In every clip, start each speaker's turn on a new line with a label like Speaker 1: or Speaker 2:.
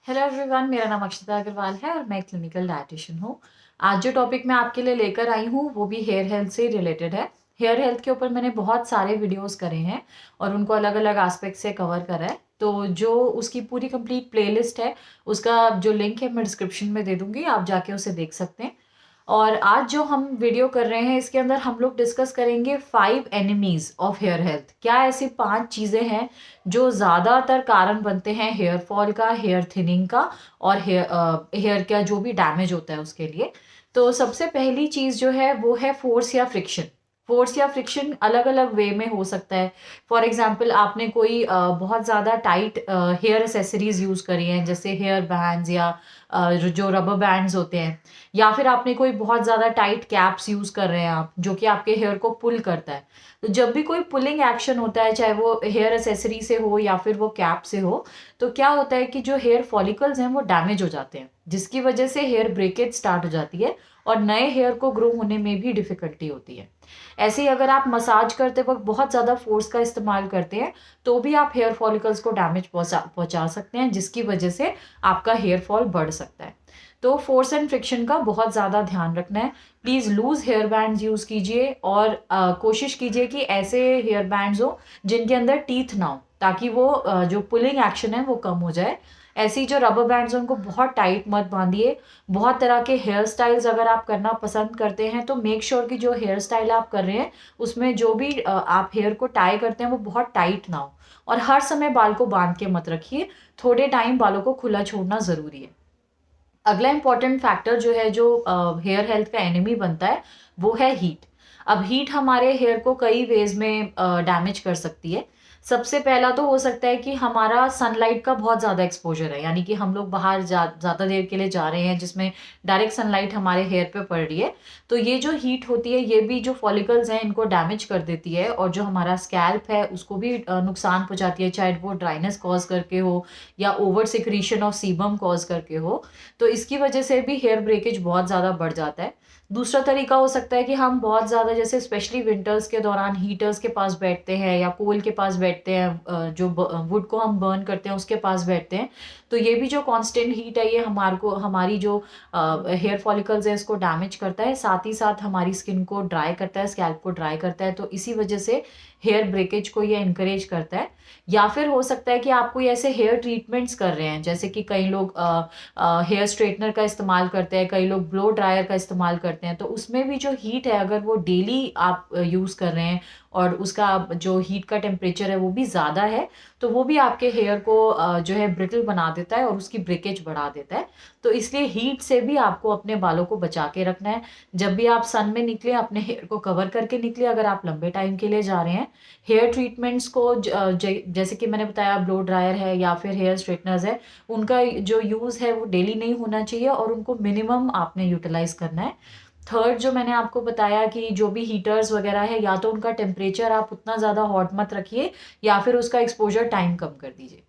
Speaker 1: Hello everyone, मेरा नाम अक्षता अग्रवाल है और मैं क्लिनिकल डायटिशियन हूँ। आज जो टॉपिक मैं आपके लिए लेकर आई हूँ वो भी हेयर हेल्थ से रिलेटेड है। हेयर हेल्थ के ऊपर मैंने बहुत सारे वीडियोस करे हैं और उनको अलग अलग एस्पेक्ट से कवर करा है। तो जो उसकी पूरी कंप्लीट प्लेलिस्ट है उसका जो लिंक है मैं डिस्क्रिप्शन में दे दूंगी, आप जाके उसे देख सकते हैं। और आज जो हम वीडियो कर रहे हैं इसके अंदर हम लोग डिस्कस करेंगे 5 एनिमीज ऑफ हेयर हेल्थ। क्या ऐसी 5 चीज़ें हैं जो ज़्यादातर कारण बनते हैं हेयर फॉल का, हेयर थिनिंग का और हेयर का जो भी डैमेज होता है उसके लिए। तो सबसे पहली चीज़ जो है वो है फोर्स या फ्रिक्शन। फोर्स या फ्रिक्शन अलग अलग वे में हो सकता है। फॉर एग्जाम्पल आपने कोई बहुत ज़्यादा टाइट हेयर एसेसरीज यूज़ करी हैं, जैसे हेयर बैंड्स या जो रबर बैंड्स होते हैं, या फिर आपने कोई बहुत ज़्यादा टाइट कैप्स यूज़ कर रहे हैं आप, जो कि आपके हेयर को पुल करता है। तो जब भी कोई पुलिंग एक्शन होता है, चाहे वो हेयर एसेसरी से हो या फिर वो कैप से हो, तो क्या होता है कि जो हेयर फॉलिकल्स हैं वो डैमेज हो जाते हैं, जिसकी वजह से हेयर ब्रेकेज स्टार्ट हो जाती है और नए हेयर को ग्रो होने में भी डिफिकल्टी होती है। ऐसे ही अगर आप मसाज करते वक्त बहुत ज़्यादा फोर्स का इस्तेमाल करते हैं तो भी आप हेयर फॉलिकल्स को डैमेज पहुंचा सकते हैं, जिसकी वजह से आपका हेयर फॉल बढ़ सकता है। तो फोर्स एंड फ्रिक्शन का बहुत ज़्यादा ध्यान रखना है। Please loose hair bands use कीजिए और कोशिश कीजिए कि ऐसे हेयर बैंड्स हो जिनके अंदर टीथ ना हो, ताकि वो जो पुलिंग एक्शन है वो कम हो जाए। ऐसी जो रबर बैंड्स हैं उनको बहुत टाइट मत बांधिए। बहुत तरह के हेयर स्टाइल्स अगर आप करना पसंद करते हैं तो मेक श्योर कि जो हेयर स्टाइल आप कर रहे हैं उसमें जो भी आप हेयर को टाई करते हैं वो बहुत टाइट ना हो। और हर समय बाल को बांध के मत रखिए, थोड़े टाइम बालों को खुला छोड़ना ज़रूरी है। अगला इंपॉर्टेंट फैक्टर जो है, जो हेयर हेल्थ का एनिमी बनता है, वो है हीट। अब हीट हमारे हेयर को कई वेज में डैमेज कर सकती है। सबसे पहला तो हो सकता है कि हमारा सनलाइट का बहुत ज़्यादा एक्सपोजर है, यानी कि हम लोग बाहर ज़्यादा देर के लिए जा रहे हैं जिसमें डायरेक्ट सनलाइट हमारे हेयर पे पड़ रही है। तो ये जो हीट होती है ये भी जो फॉलिकल्स हैं इनको डैमेज कर देती है और जो हमारा स्कैल्प है उसको भी नुकसान पहुंचाती है, चाहे वो ड्राइनेस कॉज करके हो या over secretion of sebum cause करके हो। तो इसकी वजह से भी हेयर ब्रेकेज बहुत ज़्यादा बढ़ जाता है। दूसरा तरीका हो सकता है कि हम बहुत ज़्यादा, जैसे स्पेशली विंटर्स के दौरान हीटर्स के पास बैठते हैं या कोल के पास बैठते हैं, जो वुड को हम बर्न करते हैं उसके पास बैठते हैं। तो ये भी जो कांस्टेंट हीट है ये हमारी जो हेयर फॉलिकल्स है इसको डैमेज करता है, साथ ही साथ हमारी स्किन को ड्राई करता है, स्कैल्प को ड्राई करता है। तो इसी वजह से हेयर ब्रेकेज को ये इनकरेज करता है। या फिर हो सकता है कि आप कोई ऐसे हेयर ट्रीटमेंट्स कर रहे हैं, जैसे कि कई लोग हेयर स्ट्रेटनर का इस्तेमाल करते हैं, कई लोग ब्लो ड्रायर का इस्तेमाल करते हैं। तो उसमें भी जो हीट है अगर वो डेली आप यूज़ कर रहे हैं और उसका जो हीट का टेम्परेचर है वो भी ज़्यादा है, तो वो भी आपके हेयर को जो है ब्रिटल बना देता है और उसकी ब्रेकेज बढ़ा देता है। तो इसलिए हीट से भी आपको अपने बालों को बचा के रखना है। जब भी आप सन में निकले अपने हेयर को कवर करके निकले, अगर आप लंबे टाइम के लिए जा रहे हैं। हेयर ट्रीटमेंट्स को जैसे कि मैंने बताया, ब्लो ड्रायर है या फिर हेयर स्ट्रेटनर्स है, उनका जो यूज़ है वो डेली नहीं होना चाहिए और उनको मिनिमम आपने यूटिलाइज करना है। थर्ड, जो मैंने आपको बताया कि जो भी हीटर्स वगैरह है, या तो उनका टेम्परेचर आप उतना ज़्यादा हॉट मत रखिए या फिर उसका एक्सपोजर टाइम कम कर दीजिए।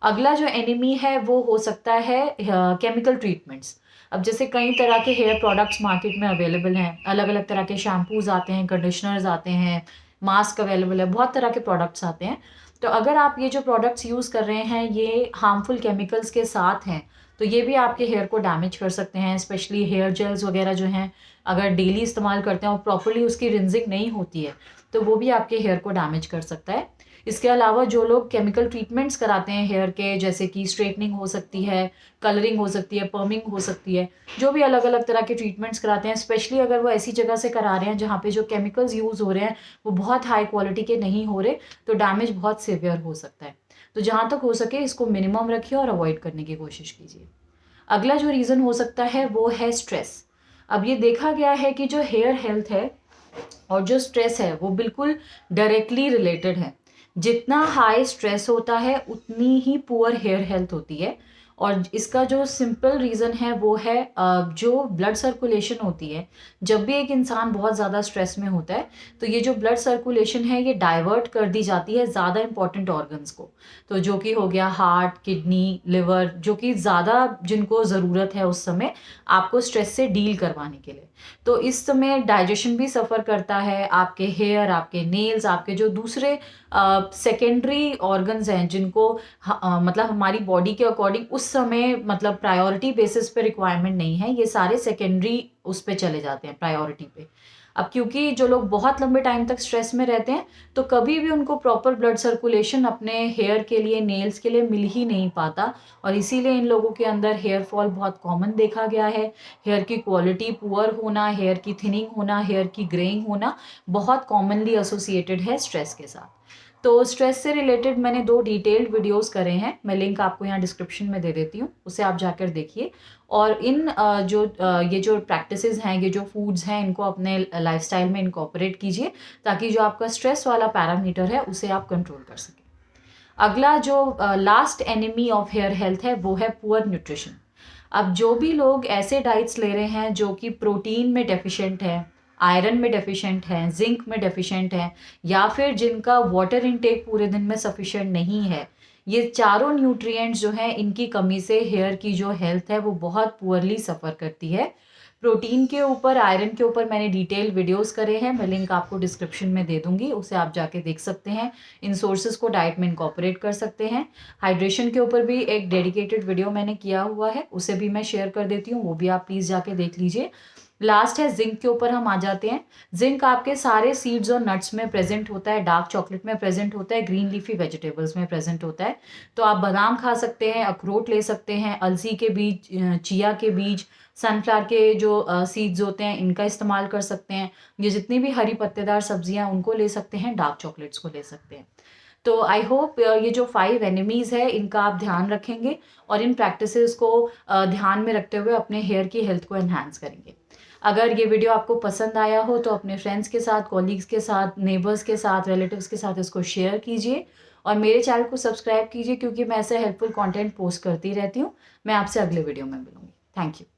Speaker 1: अगला जो एनिमी है वो हो सकता है केमिकल ट्रीटमेंट्स। अब जैसे कई तरह के हेयर प्रोडक्ट्स मार्केट में अवेलेबल हैं, अलग अलग तरह के शैम्पूज आते हैं, कंडीशनर्स आते हैं, मास्क अवेलेबल है, बहुत तरह के प्रोडक्ट्स आते हैं। तो अगर आप ये जो प्रोडक्ट्स यूज़ कर रहे हैं ये हार्मफुल केमिकल्स के साथ हैं तो ये भी आपके हेयर को डैमेज कर सकते हैं। स्पेशली हेयर जेल्स वगैरह जो हैं, अगर डेली इस्तेमाल करते हैं और प्रॉपरली उसकी रिंजिंग नहीं होती है तो वो भी आपके हेयर को डैमेज कर सकता है। इसके अलावा जो लोग केमिकल ट्रीटमेंट्स कराते हैं हेयर के, जैसे कि स्ट्रेटनिंग हो सकती है, कलरिंग हो सकती है, पर्मिंग हो सकती है, जो भी अलग अलग तरह के ट्रीटमेंट्स कराते हैं, स्पेशली अगर वो ऐसी जगह से करा रहे हैं जहाँ पे जो केमिकल्स यूज़ हो रहे हैं वो बहुत हाई क्वालिटी के नहीं हो रहे, तो डैमेज बहुत सीवियर हो सकता है। तो जहाँ तक हो सके इसको मिनिमम रखिए और अवॉइड करने की कोशिश कीजिए। अगला जो रीज़न हो सकता है वो है स्ट्रेस। अब ये देखा गया है कि जो हेयर हेल्थ है और जो स्ट्रेस है वो बिल्कुल डायरेक्टली रिलेटेड है। जितना हाई स्ट्रेस होता है उतनी ही पुअर हेयर हेल्थ होती है। और इसका जो सिंपल रीज़न है वो है जो ब्लड सर्कुलेशन होती है। जब भी एक इंसान बहुत ज़्यादा स्ट्रेस में होता है तो ये जो ब्लड सर्कुलेशन है ये डाइवर्ट कर दी जाती है ज़्यादा इंपॉर्टेंट ऑर्गन्स को। तो जो कि हो गया हार्ट, किडनी, लिवर, जो कि ज़्यादा जिनको ज़रूरत है उस समय आपको स्ट्रेस से डील करवाने के लिए। तो इस समय डाइजेशन भी सफ़र करता है, आपके हेयर, आपके नेल्स, आपके जो दूसरे सेकेंडरी ऑर्गन्स हैं जिनको मतलब हमारी बॉडी के अकॉर्डिंग उस उस समय मतलब प्रायोरिटी बेसिस पे रिक्वायरमेंट नहीं है, ये सारे सेकेंडरी उस पे चले जाते हैं प्रायोरिटी पे। अब क्योंकि जो लोग बहुत लंबे टाइम तक स्ट्रेस में रहते हैं तो कभी भी उनको प्रॉपर ब्लड सर्कुलेशन अपने हेयर के लिए, नेल्स के लिए मिल ही नहीं पाता, और इसीलिए इन लोगों के अंदर हेयर फॉल बहुत कॉमन देखा गया है। हेयर की क्वालिटी पुअर होना, हेयर की थिनिंग होना, हेयर की ग्रेइंग होना बहुत कॉमनली एसोसिएटेड है स्ट्रेस के साथ। तो स्ट्रेस से रिलेटेड मैंने 2 डिटेल्ड वीडियोस करे हैं, मैं लिंक आपको यहाँ डिस्क्रिप्शन में दे देती हूँ, उसे आप जाकर देखिए। और इन ये जो प्रैक्टिसेस हैं, ये जो फूड्स हैं, इनको अपने लाइफस्टाइल में इनकॉर्पोरेट कीजिए ताकि जो आपका स्ट्रेस वाला पैरामीटर है उसे आप कंट्रोल कर सकें। अगला जो last enemy of hair health है वो है पुअर न्यूट्रिशन। अब जो भी लोग ऐसे डाइट्स ले रहे हैं जो कि प्रोटीन में डेफिशिएंट है, आयरन में डेफिशिएंट है, जिंक में डेफिशिएंट है, या फिर जिनका वाटर इनटेक पूरे दिन में सफिशिएंट नहीं है, ये चारों न्यूट्रिएंट्स जो हैं इनकी कमी से हेयर की जो हेल्थ है वो बहुत पुअरली सफ़र करती है। प्रोटीन के ऊपर, आयरन के ऊपर मैंने डिटेल वीडियोस करे हैं, मैं लिंक आपको डिस्क्रिप्शन में दे दूंगी, उसे आप जाके देख सकते हैं। इन सोर्सेज को डाइट में इनकॉर्पोरेट कर सकते हैं। हाइड्रेशन के ऊपर भी एक डेडिकेटेड वीडियो मैंने किया हुआ है, उसे भी मैं शेयर कर देती हूँ, वो भी आप प्लीज़ जाके देख लीजिए। लास्ट है जिंक के ऊपर हम आ जाते हैं। जिंक आपके सारे सीड्स और नट्स में प्रेजेंट होता है, डार्क चॉकलेट में प्रेजेंट होता है, ग्रीन लीफी वेजिटेबल्स में प्रेजेंट होता है। तो आप बादाम खा सकते हैं, अखरोट ले सकते हैं, अलसी के बीज, चिया के बीज, सनफ्लावर के जो सीड्स होते हैं इनका इस्तेमाल कर सकते हैं। ये जितनी भी हरी पत्तेदार सब्जियां उनको ले सकते हैं, डार्क चॉकलेट्स को ले सकते हैं। तो आई होप ये जो 5 एनिमीज़ है इनका आप ध्यान रखेंगे और इन प्रैक्टिसेस को ध्यान में रखते हुए अपने हेयर की हेल्थ को एनहांस करेंगे। अगर ये वीडियो आपको पसंद आया हो तो अपने फ्रेंड्स के साथ, कॉलीग्स के साथ, नेबर्स के साथ, रिलेटिव्स के साथ इसको शेयर कीजिए और मेरे चैनल को सब्सक्राइब कीजिए, क्योंकि मैं ऐसे हेल्पफुल कंटेंट पोस्ट करती रहती हूँ। मैं आपसे अगले वीडियो में मिलूंगी। Thank you.